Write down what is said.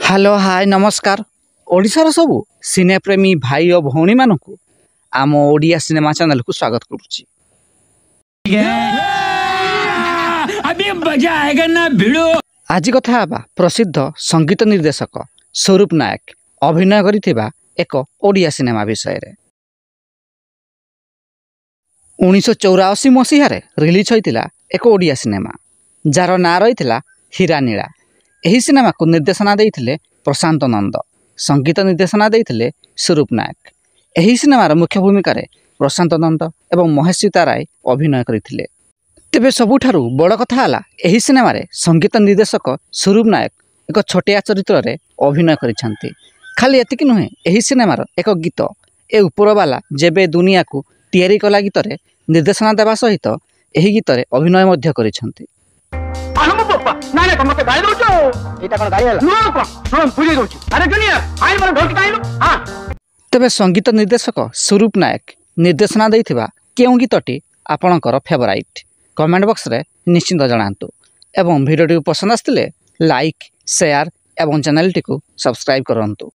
Hello hi नमस्कार ओडिशार सबू सिनेप्रेमी भाई और भौणी मानू आम ओडिया सिनेमा चैनल को स्वागत करुच्ची। अभी मजा आएगा ना भिड़ो। आज कथा हेबा प्रसिद्ध संगीत निर्देशक स्वरूप नायक अभिनय करिथिबा एक ओडिया सिनेमा विषय रे। 1984 मसीह रिलीज होइतिला एक ओडिया सिनेमा जार ना रही हीरा नीला। एही सिनेमा को निर्देशना देइथिले प्रशांत नंद, संगीत निर्देशना देइथिले स्वरूप नायक। एही सिनेमार मुख्य भूमिका रे प्रशांत नंद एवं महेश सीता राय अभिनय करिथिले। तेबे सबुठारु बड़ कथा हला एही सिनेमा रे संगीत निर्देशक स्वरूप नायक एक छोटिया चरित्र रे अभिनय करिसंती। खाली एतिक नुहे, एही सिनेमार एक गीत ए उपरवाला जेबे दुनिया को तैयारी कला गीत रे निर्देशना देवा सहित एही गीत रे अभिनय मध्य करिसंती। तेबे संगीत निर्देशक स्वरूप नायक निर्देशना देइथिबा केउ गीतटी आपणकर फेवराइट कमेंट बॉक्स रे निश्चिंत जणांतु एवं वीडियो पसंद आस्तिले लाइक शेयर एवं चैनल टी को सब्सक्राइब करंतु।